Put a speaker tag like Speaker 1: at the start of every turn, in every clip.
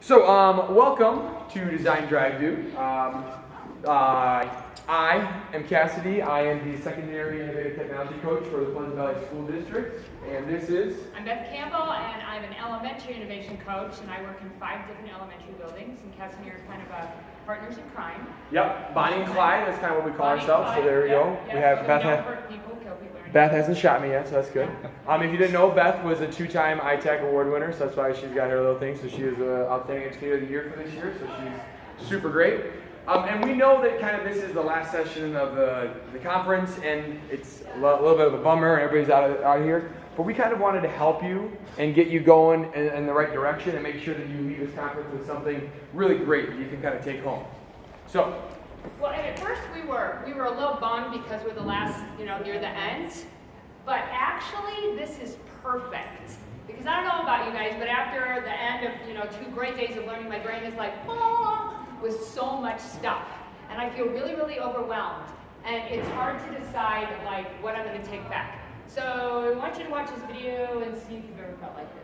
Speaker 1: So, welcome to Design Drive Do. I am Cassidy. I am the Secondary Innovative Technology Coach for the Pleasant Valley School District. And this is...
Speaker 2: I'm Beth Campbell, and I'm an Elementary Innovation Coach, and I work in 5 different elementary buildings, and Cassidy are kind of partners in crime.
Speaker 1: Yep, Bonnie and Clyde, that's kind of what we call ourselves, so there we go.
Speaker 2: Yep.
Speaker 1: We have
Speaker 2: So
Speaker 1: Beth.
Speaker 2: don't hurt people, kill people.
Speaker 1: Beth hasn't shot me yet, so that's good. If you didn't know, Beth was a 2-time ITAC award winner, so that's why she's got her little thing. So she is the Outstanding Educator of the Year for this year, so she's super great. And we know that kind of this is the last session of the conference, and it's a little bit of a bummer, and everybody's out of here. But we kind of wanted to help you and get you going in the right direction and make sure that you leave this conference with something really great that you can kind of take home. So.
Speaker 2: Well, and at first we were a little bummed because we're the last, near the end. But actually, this is perfect. Because I don't know about you guys, but after the end of, 2 great days of learning, my brain is like, with so much stuff. And I feel really, really overwhelmed. And it's hard to decide, what I'm going to take back. So I want you to watch this video and see if you've ever felt like this.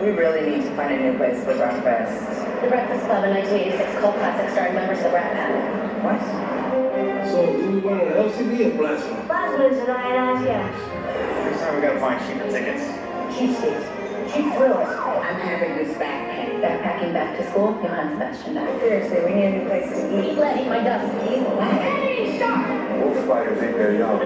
Speaker 3: We really need to find a new place for breakfast.
Speaker 4: The Breakfast Club in 1986 cult classic starring members of the Rat Pack.
Speaker 3: What?
Speaker 5: So, do we want an LCD or plasma?
Speaker 4: Plasma's an idea.
Speaker 3: Next time we gotta find cheaper tickets.
Speaker 4: Cheap seats. Cheap thrills.
Speaker 3: I'm having this backpack.
Speaker 4: Backpacking back to school, Johann Sebastian Bach.
Speaker 3: Seriously, we need a new place to eat.
Speaker 4: Let eat my dust. Hey, stop!
Speaker 5: Wolf spiders ain't very young.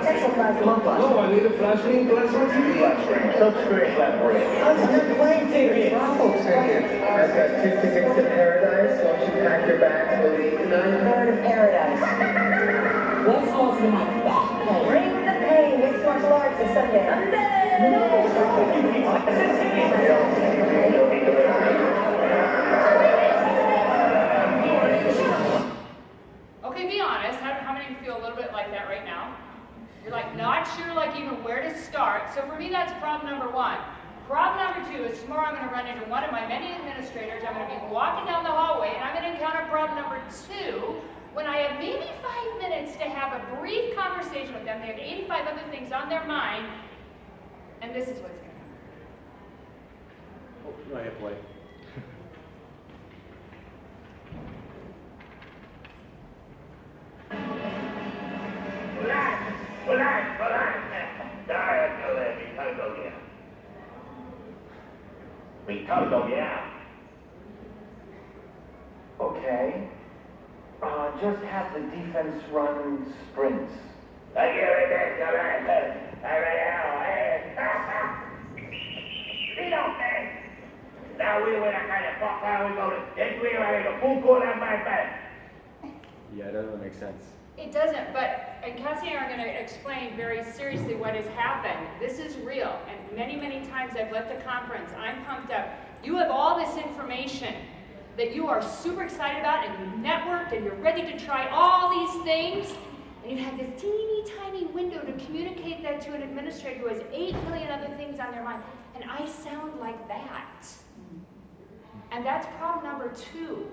Speaker 4: Sexual plasma.
Speaker 5: No, I need a flash screen, plasma TV.
Speaker 3: Flash screen. Silkscreen flat for you.
Speaker 4: You're playing theory.
Speaker 3: Folks in here. I've got 2 tickets to paradise. Won't you pack your bags and leave tonight?
Speaker 4: Bird of paradise. What's also my back pain? Bring the pain. Mixed martial arts is Sunday.
Speaker 2: Okay, be honest. How many of you feel a little bit like that right now? You're not sure even where to start. So for me, that's problem number 1. Problem number 2 is tomorrow I'm going to run into one of my many administrators. I'm going to be walking down the hallway, and I'm going to encounter problem number 2 when I have maybe 5 minutes to have a brief conversation with them. They have 85 other things on their mind, and this is what's going to happen.
Speaker 1: Oh, I hit play.
Speaker 6: Okay. Just have the defense run sprints.
Speaker 1: Yeah, it doesn't make sense.
Speaker 2: It doesn't, and Cassidy and I are going to explain very seriously what has happened. This is real, and many, many times I've left the conference, I'm pumped up. You have all this information that you are super excited about, and you've networked, and you're ready to try all these things, and you have this teeny tiny window to communicate that to an administrator who has 8 million other things on their mind, and I sound like that. And that's problem number 2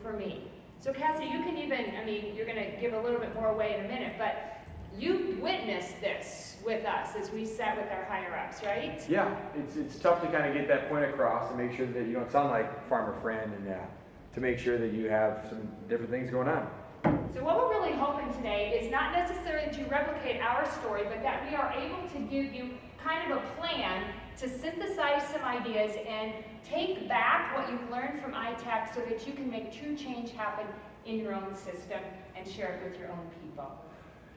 Speaker 2: for me. So Cassidy, you can you're going to give a little bit more away in a minute, but you witnessed this with us as we sat with our higher-ups, right?
Speaker 1: Yeah, it's tough to kind of get that point across and make sure that you don't sound like Farmer Fran and to make sure that you have some different things going on.
Speaker 2: So what we're really hoping today is not necessarily to replicate our story, but that we are able to give you kind of a plan to synthesize some ideas and take back what you've learned from ITAC so that you can make true change happen in your own system and share it with your own people.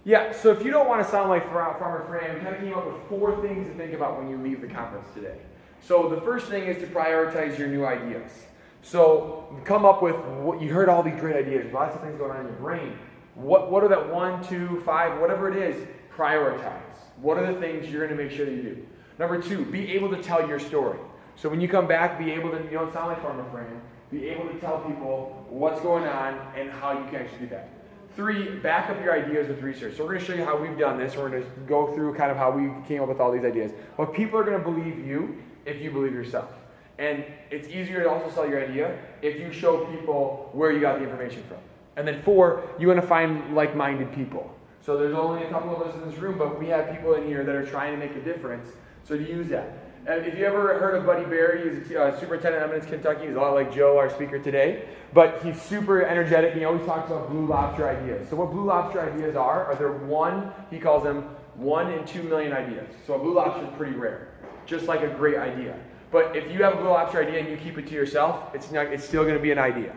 Speaker 1: Yeah, so if you don't want to sound like Farmer Fran, we kind of came up with 4 things to think about when you leave the conference today. So the first thing is to prioritize your new ideas. So come up with what you heard, all these great ideas, lots of things going on in your brain. What are that 1, 2, 5, whatever it is, prioritize. What are the things you're going to make sure that you do? Number 2, be able to tell your story. So when you come back, be able to, you don't sound like Farmer Fran, be able to tell people what's going on and how you can actually do that. 3, back up your ideas with research. So we're going to show you how we've done this. We're going to go through kind of how we came up with all these ideas. But people are going to believe you if you believe yourself. And it's easier to also sell your idea if you show people where you got the information from. And then 4, you want to find like-minded people. So there's only a couple of us in this room, but we have people in here that are trying to make a difference. So to use that. If you ever heard of Buddy Barry, he's a superintendent in Eminence, Kentucky. He's a lot like Joe, our speaker today. But he's super energetic, and he always talks about Blue Lobster ideas. So what Blue Lobster ideas are they're he calls them 1 in 2 million ideas. So a Blue Lobster is pretty rare, just like a great idea. But if you have a Blue Lobster idea and you keep it to yourself, it's still going to be an idea.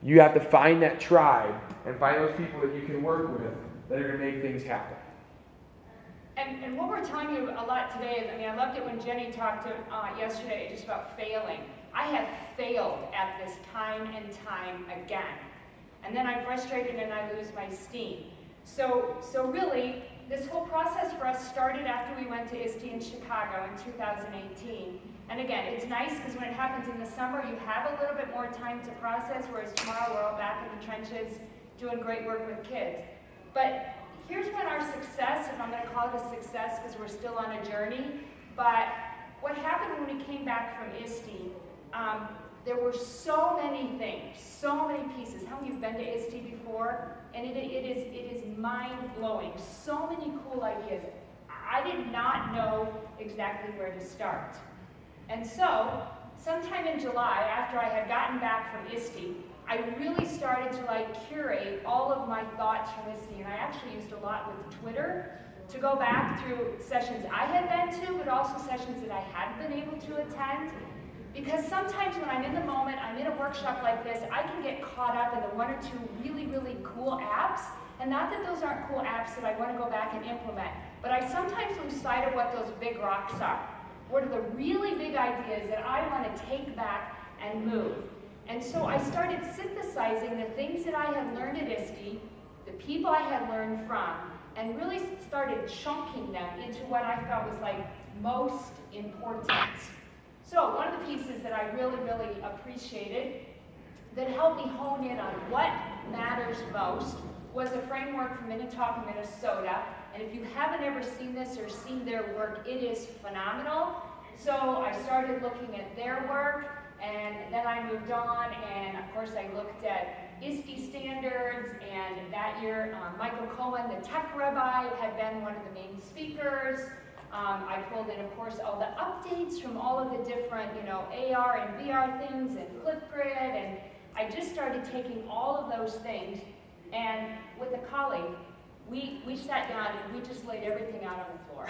Speaker 1: You have to find that tribe and find those people that you can work with that are going to make things happen.
Speaker 2: And what we're telling you a lot today is, I loved it when Jenny talked yesterday just about failing. I have failed at this time and time again. And then I'm frustrated and I lose my steam. So really, this whole process for us started after we went to ISTE in Chicago in 2018. And again, it's nice because when it happens in the summer, you have a little bit more time to process, whereas tomorrow we're all back in the trenches doing great work with kids. But here's when our success, if I'm going to call it a success because we're still on a journey, but what happened when we came back from ISTE, there were so many things, so many pieces. How many of you have been to ISTE before? And it is mind-blowing. So many cool ideas. I did not know exactly where to start. And so, sometime in July, after I had gotten back from ISTE, I really started to curate all of my thoughts from ISTE, and I actually used a lot with Twitter to go back through sessions I had been to, but also sessions that I hadn't been able to attend. Because sometimes when I'm in the moment, I'm in a workshop like this, I can get caught up in the 1 or 2 really, really cool apps. And not that those aren't cool apps that I want to go back and implement, but I sometimes lose sight of what those big rocks are. What are the really big ideas that I want to take back and move? And so I started synthesizing the things that I had learned at ISTE, the people I had learned from, and really started chunking them into what I felt was most important. So one of the pieces that I really, really appreciated that helped me hone in on what matters most was a framework from Minnetonka, Minnesota. And if you haven't ever seen this or seen their work, it is phenomenal. So I started looking at their work, and then I moved on, and of course I looked at ISTE standards, and that year Michael Cohen, the tech rabbi, had been one of the main speakers. I pulled in, of course, all the updates from all of the different, AR and VR things and Flipgrid, and I just started taking all of those things, and with a colleague, we sat down and we just laid everything out on the floor.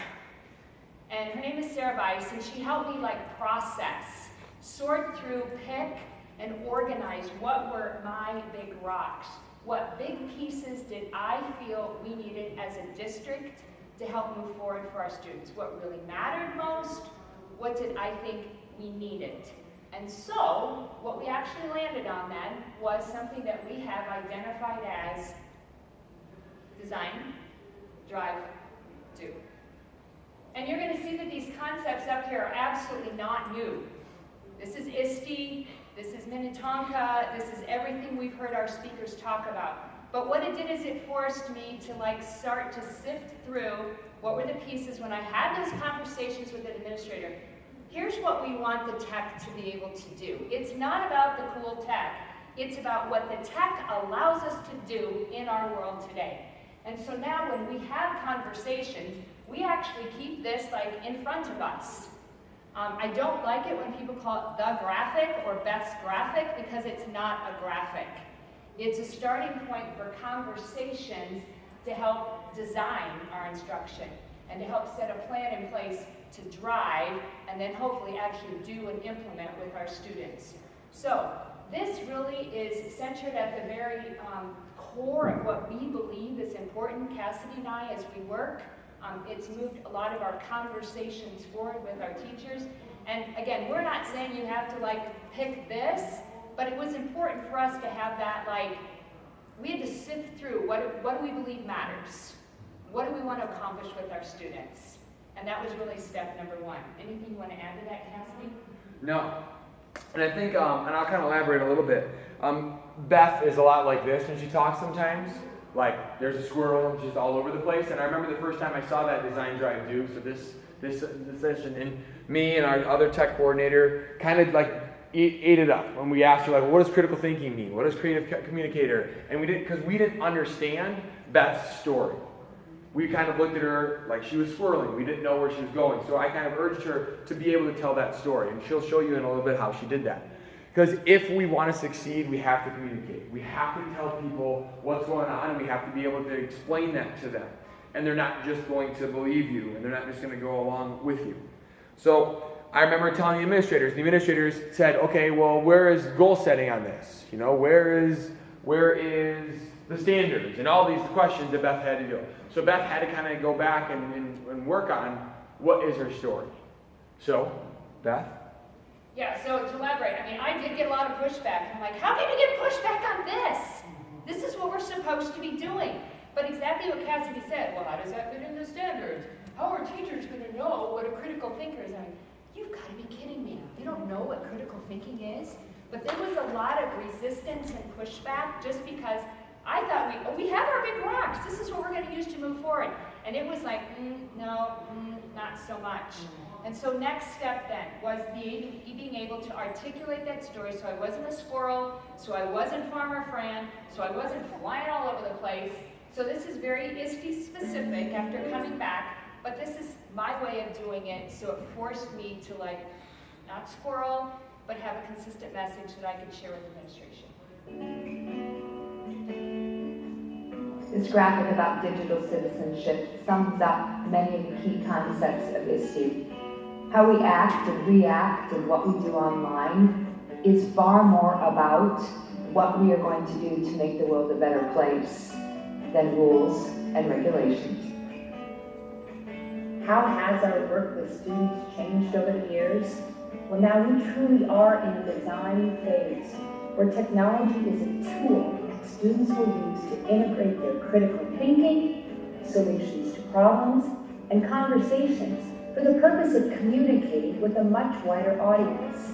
Speaker 2: And her name is Sarah Weiss, and she helped me process, sort through, pick, and organize what were my big rocks. What big pieces did I feel we needed as a district to help move forward for our students? What really mattered most? What did I think we needed? And so, what we actually landed on then was something that we have identified as design, drive, do. And you're going to see that these concepts up here are absolutely not new. This is ISTE, this is Minnetonka, this is everything we've heard our speakers talk about. But what it did is it forced me to start to sift through what were the pieces when I had those conversations with an administrator. Here's what we want the tech to be able to do. It's not about the cool tech. It's about what the tech allows us to do in our world today. And so now when we have conversations, we actually keep this in front of us. I don't like it when people call it the graphic or Beth's graphic because it's not a graphic. It's a starting point for conversations to help design our instruction and to help set a plan in place to drive and then hopefully actually do and implement with our students. So this really is centered at the very core of what we believe is important, Cassidy and I, as we work. It's moved a lot of our conversations forward with our teachers. And again, we're not saying you have to pick this, but it was important for us to have that we had to sift through what do we believe matters? What do we want to accomplish with our students? And that was really step number 1. Anything you want to add to that, Cassidy?
Speaker 1: No. And I think, and I'll kind of elaborate a little bit. Beth is a lot like this when she talks sometimes. There's a squirrel just all over the place. And I remember the first time I saw that design drive do, so this session, and me and our other tech coordinator kind of ate it up when we asked her, what does critical thinking mean? What does creative communicator? And we didn't, because we didn't understand Beth's story. we kind of looked at her like she was swirling. We didn't know where she was going. So I kind of urged her to be able to tell that story. And she'll show you in a little bit how she did that. Because if we want to succeed, we have to communicate. We have to tell people what's going on, and we have to be able to explain that to them. And they're not just going to believe you, and they're not just going to go along with you. So I remember telling the administrators said, okay, well, where is goal setting on this? You know, where is the standards? And all these questions that Beth had to do. So Beth had to kind of go back and work on what is her story. So, Beth?
Speaker 2: Yeah, so to elaborate, I mean, I did get a lot of pushback. I'm like, how can you get pushback on this? This is what we're supposed to be doing. But exactly what Cassidy said, well, how does that fit in the standards? How are teachers going to know what a critical thinker is? I mean, you've got to be kidding me. You don't know what critical thinking is? But there was a lot of resistance and pushback just because I thought we have our big rocks. This is what we're going to use to move forward. And it was like, no, not so much. And so next step then was being able to articulate that story so I wasn't a squirrel, so I wasn't Farmer Fran, so I wasn't flying all over the place. So this is very ISTE specific after coming back, but this is my way of doing it, so it forced me to like, not squirrel, but have a consistent message that I could share with administration.
Speaker 7: This graphic about digital citizenship sums up many of the key concepts of ISTE. How we act and react and what we do online is far more about what we are going to do to make the world a better place than rules and regulations.
Speaker 8: How has our work with students changed over the years? Well, now we truly are in a design phase where technology is a tool that students will use to integrate their critical thinking, solutions to problems, and conversations for the purpose of communicating with a much wider audience.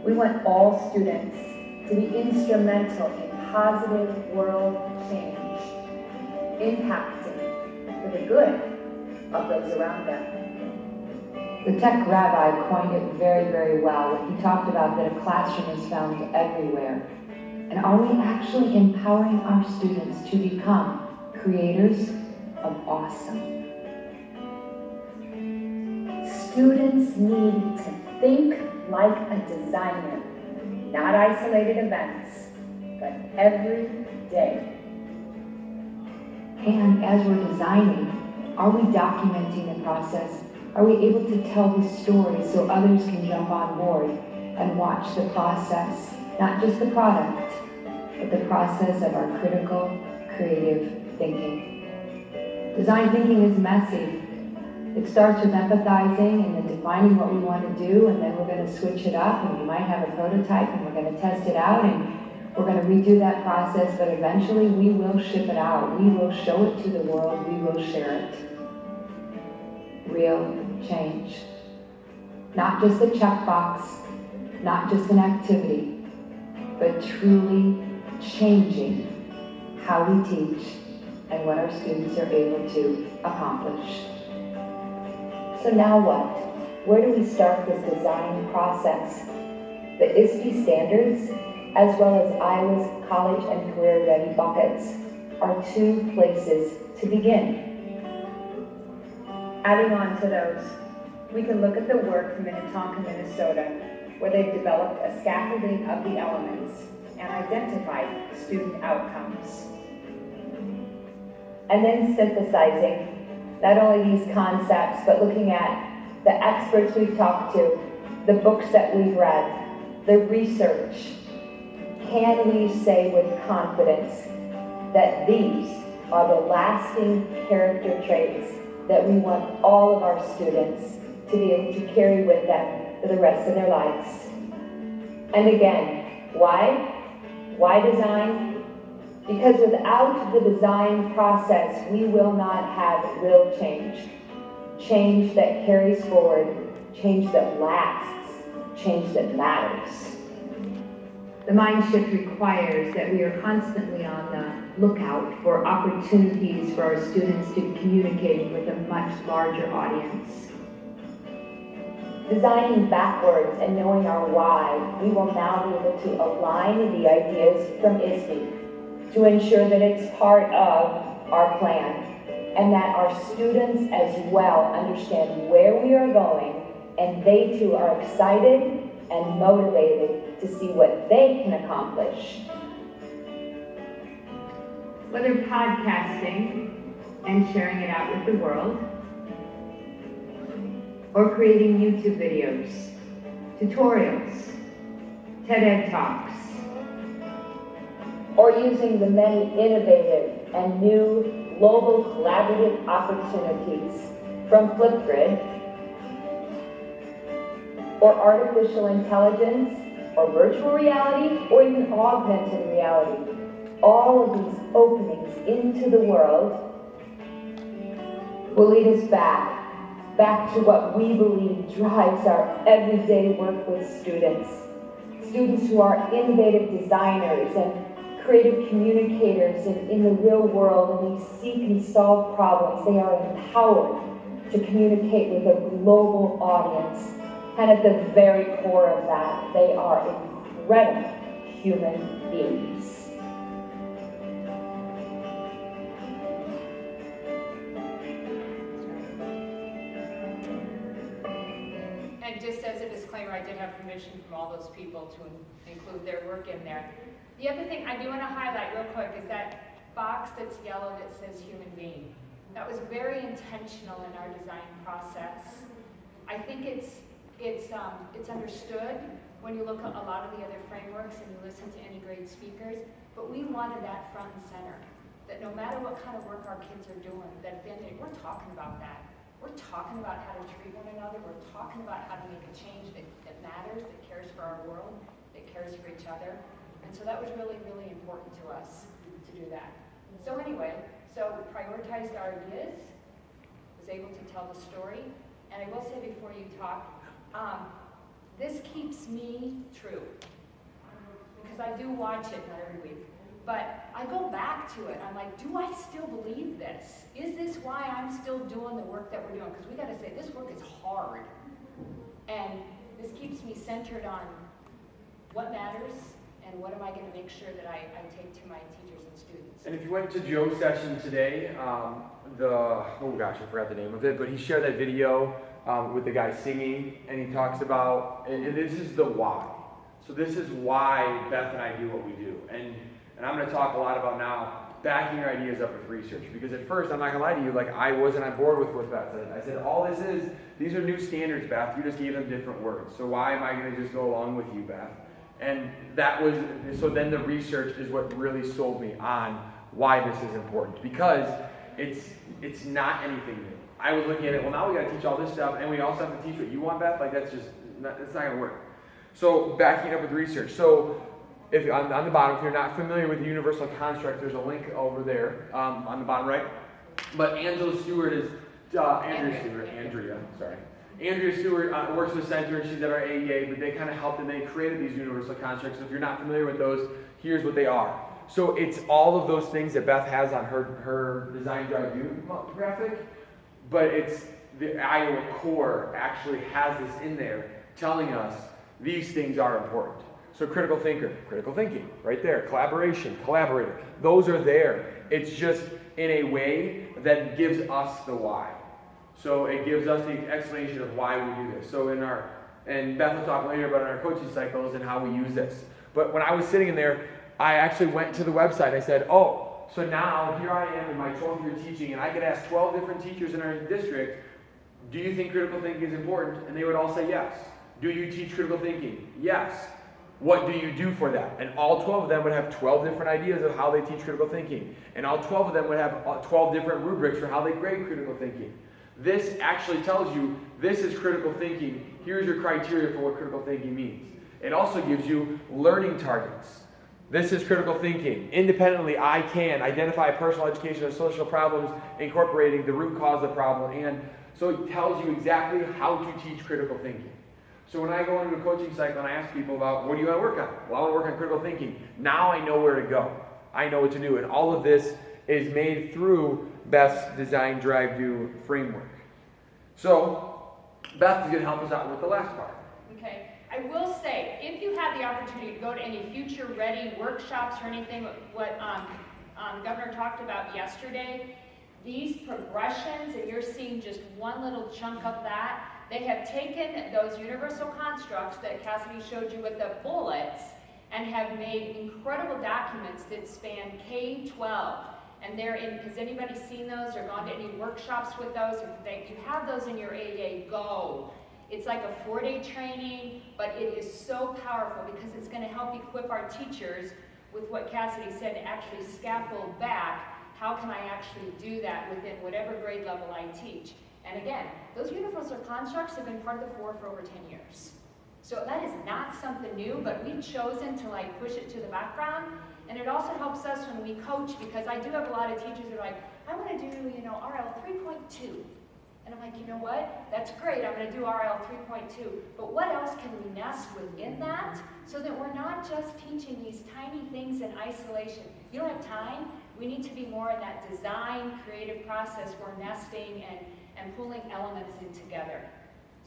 Speaker 8: We want all students to be instrumental in positive world change, impacting for the good of those around them.
Speaker 7: The tech rabbi coined it very, very well when he talked about that a classroom is found everywhere. And are we actually empowering our students to become creators of awesome?
Speaker 8: Students need to think like a designer, not isolated events, but every day.
Speaker 7: And as we're designing, are we documenting the process? Are we able to tell the story so others can jump on board and watch the process, not just the product, but the process of our critical, creative thinking? Design thinking is messy. It starts with empathizing and then defining what we want to do, and then we're going to switch it up, and we might have a prototype, and we're going to test it out, and we're going to redo that process, but eventually we will ship it out. We will show it to the world. We will share it. Real change. Not just a checkbox, not just an activity, but truly changing how we teach and what our students are able to accomplish.
Speaker 8: So now what? Where do we start this design process? The ISTE standards, as well as Iowa's college and career ready buckets, are two places to begin. Adding on to those, we can look at the work from Minnetonka, Minnesota, where they've developed a scaffolding of the elements and identified student outcomes. And then synthesizing not only these concepts, but looking at the experts we've talked to, the books that we've read, the research. Can we say with confidence that these are the lasting character traits that we want all of our students to be able to carry with them for the rest of their lives? And again, why? Why design? Because without the design process, we will not have real change. Change that carries forward, change that lasts, change that matters. The mind shift requires that we are constantly on the lookout for opportunities for our students to communicate with a much larger audience. Designing backwards and knowing our why, we will now be able to align the ideas from ISTE to ensure that it's part of our plan and that our students as well understand where we are going and they too are excited and motivated to see what they can accomplish.
Speaker 7: Whether podcasting and sharing it out with the world, or creating YouTube videos, tutorials, TED Talks,
Speaker 8: or using the many innovative and new global collaborative opportunities from Flipgrid, or artificial intelligence, or virtual reality, or even augmented reality. All of these openings into the world will lead us back to what we believe drives our everyday work with students. Students who are innovative designers and creative communicators in the real world, and they seek and solve problems. They are empowered to communicate with a global audience. And at the very core of that, they are incredible human beings.
Speaker 2: And just as a disclaimer, I did have permission from all those people to include their work in there. The other thing I do want to highlight real quick is that box that's yellow that says human being. That was very intentional in our design process. I think it's understood when you look at a lot of the other frameworks and you listen to any great speakers, but we wanted that front and center. That no matter what kind of work our kids are doing, that at the end of the day, we're talking about that. We're talking about how to treat one another. We're talking about how to make a change that matters, that cares for our world, that cares for each other. And so that was really, really important to us to do that. So anyway, so we prioritized our ideas, was able to tell the story. And I will say before you talk, this keeps me true. Because I do watch it, not every week. But I go back to it. I'm like, do I still believe this? Is this why I'm still doing the work that we're doing? Because we got to say, this work is hard. And this keeps me centered on what matters and what am I going to make sure that I take to my teachers and students.
Speaker 1: And if you went to Joe's session today, oh gosh, I forgot the name of it, but he shared that video with the guy singing, and he talks about, and this is the why. So this is why Beth and I do what we do. And I'm going to talk a lot about now backing your ideas up with research. Because at first, I'm not going to lie to you, like I wasn't on board with what Beth said. I said, all this is, these are new standards, Beth. You just gave them different words. So why am I going to just go along with you, Beth? And that was, so then the research is what really sold me on why this is important. Because it's not anything new. I was looking at it, well now we got to teach all this stuff, and we also have to teach what you want, Beth? Like that's not going to work. So backing up with research. So if on the bottom, if you're not familiar with the universal construct, there's a link over there on the bottom right. But Andrea Stewart works with Center, and she's at our AEA, but they kind of helped and they created these universal constructs. So if you're not familiar with those, here's what they are. So it's all of those things that Beth has on her Design Drive View graphic, but it's the Iowa core actually has this in there telling us these things are important. So critical thinker, critical thinking, right there. Collaboration, collaborator. Those are there. It's just in a way that gives us the why. So it gives us the explanation of why we do this. So and Beth will talk later about our coaching cycles and how we use this. But when I was sitting in there, I actually went to the website. I said, oh, so now here I am in my 12th year teaching, and I could ask 12 different teachers in our district, do you think critical thinking is important? And they would all say yes. Do you teach critical thinking? Yes. What do you do for that? And all 12 of them would have 12 different ideas of how they teach critical thinking. And all 12 of them would have 12 different rubrics for how they grade critical thinking. This actually tells you, this is critical thinking. Here's your criteria for what critical thinking means. It also gives you learning targets. This is critical thinking. Independently, I can identify personal education and social problems, incorporating the root cause of the problem. And so it tells you exactly how to teach critical thinking. So when I go into a coaching cycle and I ask people about, what do you want to work on? Well, I want to work on critical thinking. Now I know where to go. I know what to do. And all of this is made through Beth's Design, Drive, Do framework. So Beth is going to help us out with the last part.
Speaker 2: Okay. I will say, if you have the opportunity to go to any Future Ready workshops or anything, what Governor talked about yesterday, these progressions, and you're seeing just one little chunk of that, they have taken those universal constructs that Cassidy showed you with the bullets and have made incredible documents that span K-12. And they're in, has anybody seen those or gone to any workshops with those? If you have those in your AA, go. It's like a 4-day training, but it is so powerful because it's going to help equip our teachers with what Cassidy said, to actually scaffold back. How can I actually do that within whatever grade level I teach? And again, those universal constructs have been part of the for over 10 years. So that is not something new, but we've chosen to like push it to the background. And it also helps us when we coach, because I do have a lot of teachers who are like, I want to do, RL 3.2. And I'm like, you know what? That's great, I'm going to do RL 3.2. But what else can we nest within that so that we're not just teaching these tiny things in isolation? You don't have time. We need to be more in that design, creative process where nesting and pulling elements in together.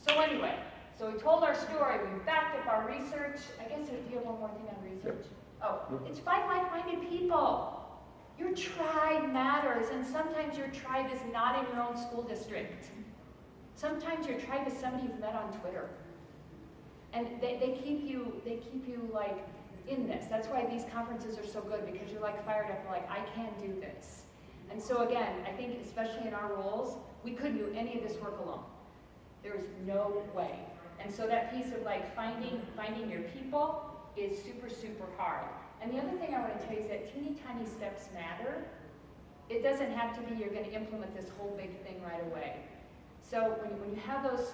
Speaker 2: So anyway, so we told our story, we backed up our research. I guess, do you have one more thing on research? Oh, it's find like-minded people. Your tribe matters, and sometimes your tribe is not in your own school district. Sometimes your tribe is somebody you've met on Twitter. And they keep you like in this. That's why these conferences are so good, because you're like fired up, like, I can do this. And so again, I think especially in our roles, we couldn't do any of this work alone. There is no way. And so that piece of like finding your people is super, super hard. And the other thing I want to tell you is that teeny tiny steps matter. It doesn't have to be you're going to implement this whole big thing right away. So when you have those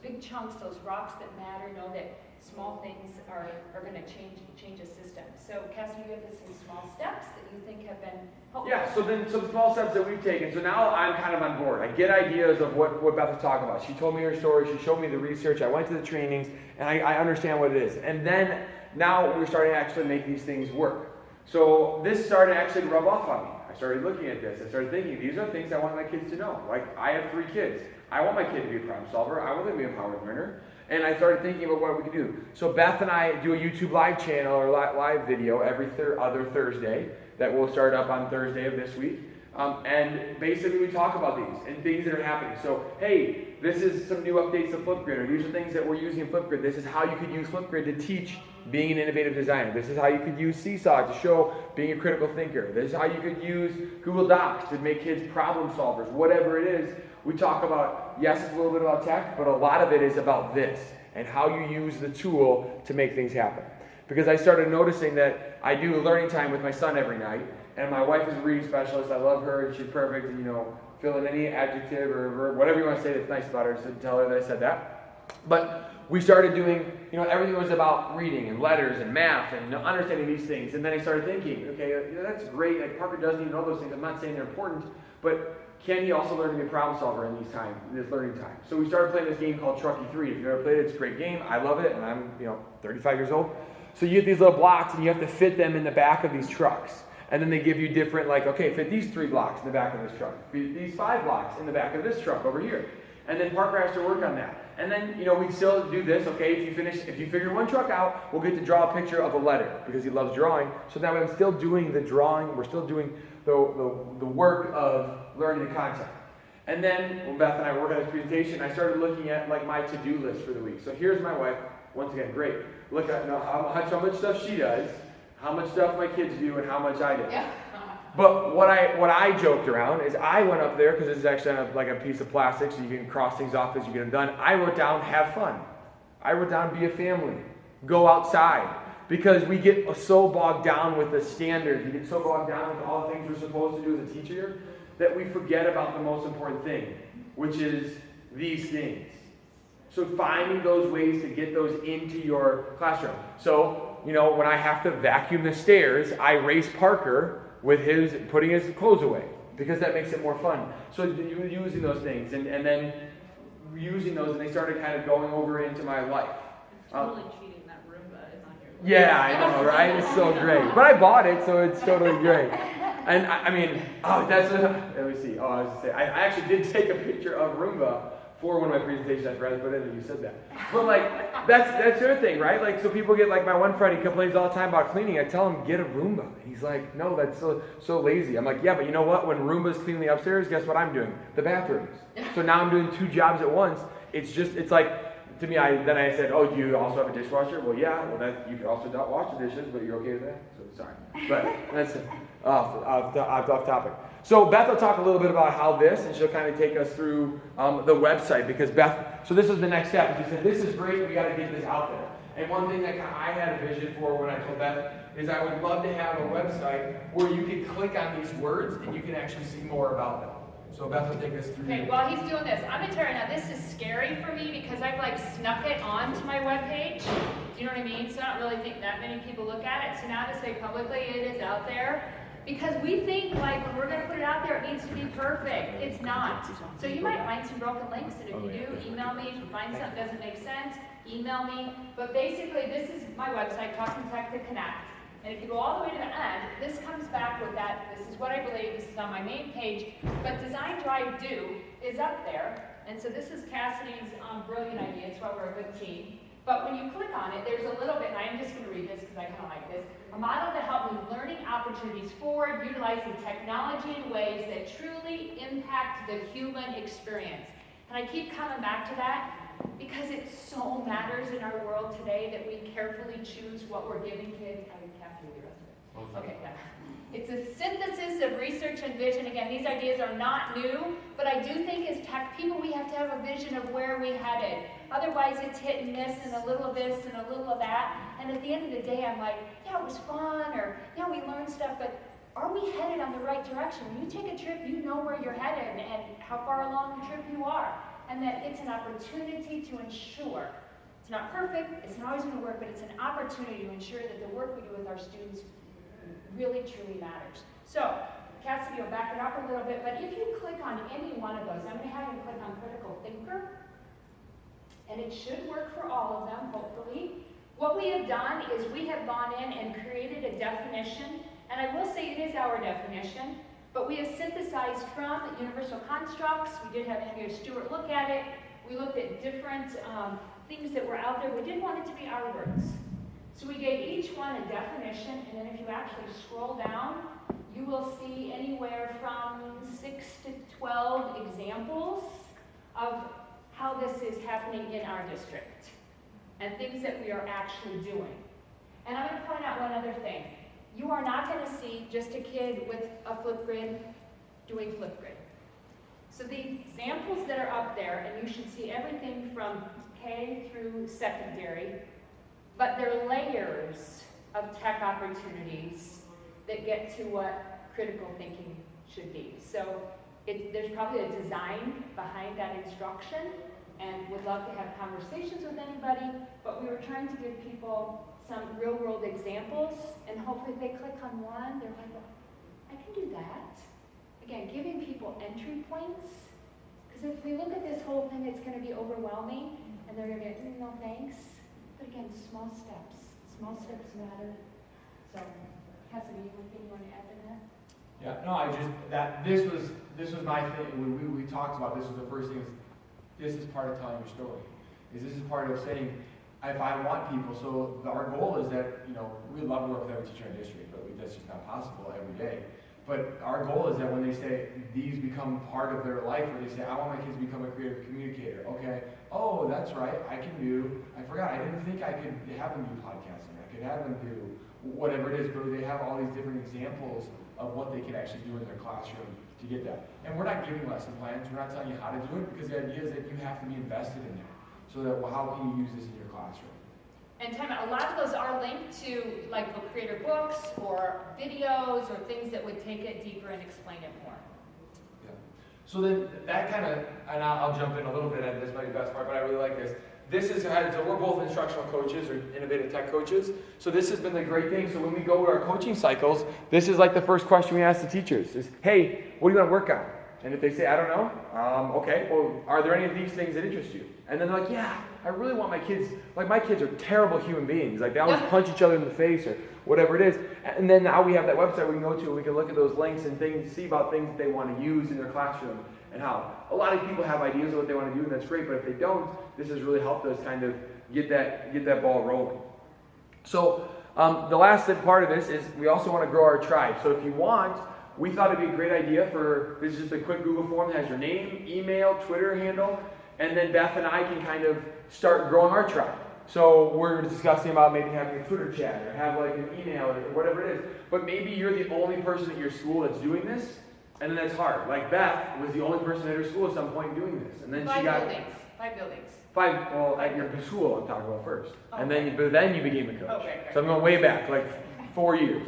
Speaker 2: big chunks, those rocks that matter, know that small things are going to change a system. So Cassidy, you have some small steps that you think have been helpful?
Speaker 1: Yeah, so then some small steps that we've taken. So now I'm kind of on board. I get ideas of what Beth was talking about. She told me her story, she showed me the research, I went to the trainings, and I understand what it is. And then now we're starting to actually make these things work. So this started to actually rub off on me. I started looking at this. I started thinking, these are things I want my kids to know. Like, I have 3 kids. I want my kid to be a problem solver. I want them to be a empowered learner. And I started thinking about what we could do. So Beth and I do a YouTube live channel or live video every other Thursday that will start up on Thursday of this week. And basically we talk about these and things that are happening. So, hey, this is some new updates to Flipgrid, or these are things that we're using in Flipgrid. This is how you could use Flipgrid to teach being an innovative designer. This is how you could use Seesaw to show being a critical thinker. This is how you could use Google Docs to make kids problem solvers. Whatever it is, we talk about, yes, it's a little bit about tech, but a lot of it is about this and how you use the tool to make things happen. Because I started noticing that I do learning time with my son every night, and my wife is a reading specialist. I love her, and she's perfect, and fill in any adjective or verb, whatever you want to say that's nice about her, so tell her that I said that. But we started doing, everything was about reading and letters and math and understanding these things. And then I started thinking, okay, that's great. Like, Parker doesn't even know those things. I'm not saying they're important, but can he also learn to be a problem solver in this learning time? So we started playing this game called Trucky 3. If you've ever played it, it's a great game. I love it, and I'm 35 years old. So you get these little blocks, and you have to fit them in the back of these trucks. And then they give you different, like, okay, fit these 3 blocks in the back of this truck. Fit these 5 blocks in the back of this truck over here. And then Parker has to work on that. And then, we still do this, okay, if you figure one truck out, we'll get to draw a picture of a letter, because he loves drawing. So now I'm still doing the drawing, we're still doing the work of learning the content. And then, when Beth and I work on this presentation, I started looking at, like, my to-do list for the week. So here's my wife, once again, great. Look at how much stuff she does, how much stuff my kids do, and how much I do.
Speaker 2: Yeah.
Speaker 1: But what I joked around is I went up there, because this is actually on like a piece of plastic, so you can cross things off as you get them done. I wrote down, have fun. I wrote down, be a family. Go outside. Because we get so bogged down with the standards, we get so bogged down with all the things we're supposed to do as a teacher, that we forget about the most important thing, which is these things. So finding those ways to get those into your classroom. So, when I have to vacuum the stairs, I race Parker with putting his clothes away, because that makes it more fun. So using those things, and then using those, and they started kind of going over into my life.
Speaker 9: Totally cheating that Roomba is on your list.
Speaker 1: Yeah, I know, right? It's so great. But I bought it, so it's totally great. And let me see. I was going to say, I actually did take a picture of Roomba for one of my presentations, I forgot to put in that you said that. But like, that's the other thing, right? Like, so people get, like my one friend, he complains all the time about cleaning. I tell him, get a Roomba. He's like, no, that's so lazy. I'm like, yeah, but you know what? When Roomba's cleaning the upstairs, guess what I'm doing? The bathrooms. So now I'm doing 2 jobs at once. It's like, to me, I said, oh, do you also have a dishwasher? Well, yeah, well, you could also wash the dishes, but you're okay with that? So, sorry. But that's off topic. So Beth will talk a little bit about how this, and she'll kind of take us through the website, because Beth, so this is the next step. She said, this is great, we got to get this out there. And one thing that I had a vision for when I told Beth is I would love to have a website where you can click on these words and you can actually see more about them. So Beth will take us through.
Speaker 2: Okay, while he's doing this, I'm going to tell you now, this is scary for me because I've like snuck it onto my webpage. Do you know what I mean? So I don't really think that many people look at it. So now to say publicly it is out there. Because we think like when we're going to put it out there, it needs to be perfect. It's not. So you might find some broken links, and if you do, email me. If you find something that doesn't make sense, email me. But basically, this is my website, Talking Tech to Connect. And if you go all the way to the end, this comes back with that. This is what I believe. This is on my main page. But Design Drive Do is up there. And so this is Cassidy's brilliant idea. It's why we're a good team. But when you click on it, there's a little bit, and I'm just going to read this because I kind of like this. A model to help move learning opportunities forward, utilizing technology in ways that truly impact the human experience. And I keep coming back to that because it so matters in our world today that we carefully choose what we're giving kids. I would have to do the rest of it. Okay, yeah. It's a synthesis of research and vision. Again, these ideas are not new, but I do think as tech people, we have to have a vision of where we're headed. Otherwise, it's hit and miss and a little of this and a little of that. And at the end of the day, I'm like, yeah, it was fun, or yeah, we learned stuff, but are we headed on the right direction? When you take a trip, you know where you're headed and how far along the trip you are. And that it's an opportunity to ensure, it's not perfect, it's not always going to work, but it's an opportunity to ensure that the work we do with our students really truly matters. So, Cassidy will back it up a little bit, but if you click on any one of those, I'm going to have you click on Critical Thinker, and it should work for all of them, hopefully. What we have done is we have gone in and created a definition, and I will say it is our definition, but we have synthesized from universal constructs. We did have Andrea Stewart look at it. We looked at different things that were out there. We didn't want it to be our words. So we gave each one a definition, and then if you actually scroll down, you will see anywhere from 6 to 12 examples of how this is happening in our district and things that we are actually doing. And I'm going to point out one other thing. You are not going to see just a kid with a Flipgrid doing Flipgrid. So the examples that are up there, and you should see everything from K through secondary, but they're layers of tech opportunities that get to what critical thinking should be. So there's probably a design behind that instruction, and would love to have conversations with anybody, but we were trying to give people some real-world examples, and hopefully if they click on one, they're like, well, I can do that. Again, giving people entry points, because if we look at this whole thing, it's going to be overwhelming, and they're going to be, no thanks. But again, small steps matter. So, Cassidy, anything you want to add to that?
Speaker 1: Yeah, no, this was my thing. When we talked about this, was the first thing. This is part of telling your story. This is part of saying, if I want people, so our goal is that, we love to work with every teacher in the district, but that's just not possible every day. But our goal is that when they say these become part of their life, or they say, I want my kids to become a creative communicator. Okay, oh, that's right, I forgot, I didn't think I could have them do podcasting. I could have them do whatever it is, but they have all these different examples of what they can actually do in their classroom to get that. And we're not giving lesson plans, we're not telling you how to do it, because the idea is that you have to be invested in there. So that, well, how can you use this in your classroom?
Speaker 2: And time out, a lot of those are linked to like book creator books or videos or things that would take it deeper and explain it more.
Speaker 1: Yeah. So then that kind of, and I'll jump in a little bit, and this might be the best part, but I really like this. This is, so we're both instructional coaches or innovative tech coaches. So this has been the great thing. So when we go to our coaching cycles, this is like the first question we ask the teachers is, hey, what do you want to work on? And if they say, I don't know, okay, well, are there any of these things that interest you? And then they're like, yeah, I really want my kids, like my kids are terrible human beings. Like they always punch each other in the face or whatever it is. And then now we have that website we can go to and we can look at those links and things, see about things that they want to use in their classroom. and how. A lot of people have ideas of what they want to do, and that's great, but if they don't, this has really helped us kind of get that ball rolling. So the last part of this is we also want to grow our tribe. So if you want, we thought it'd be a great idea for, this is just a quick Google form that has your name, email, Twitter handle, and then Beth and I can kind of start growing our tribe. So we're discussing about maybe having a Twitter chat or have like an email or whatever it is. But maybe you're the only person at your school that's doing this, and then that's hard. Like Beth was the only person at her school at some point doing this, and then she got
Speaker 2: 5 buildings.
Speaker 1: well, at your school I'm talking about first, and then you became a coach.
Speaker 2: Okay.
Speaker 1: So I'm going way back, like 4 years.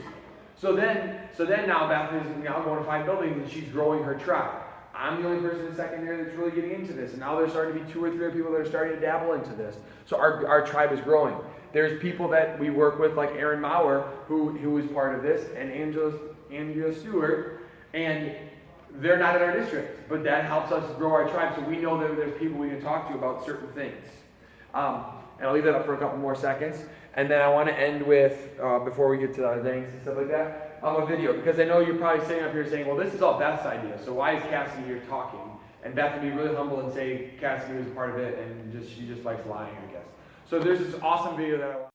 Speaker 1: So then now Beth is now going to 5 buildings, and she's growing her tribe. I'm the only person in second year that's really getting into this, and now there's starting to be 2 or 3 people that are starting to dabble into this. So our tribe is growing. There's people that we work with, like Aaron Maurer, who is part of this, and Angela Stewart, and they're not in our district, but that helps us grow our tribe, so we know that there's people we can talk to about certain things. And I'll leave that up for a couple more seconds. And then I want to end with, before we get to the things and stuff like that, a video. Because I know you're probably sitting up here saying, well, this is all Beth's idea, so why is Cassidy here talking? And Beth can be really humble and say Cassidy was a part of it, and she just likes lying, I guess. So there's this awesome video that I want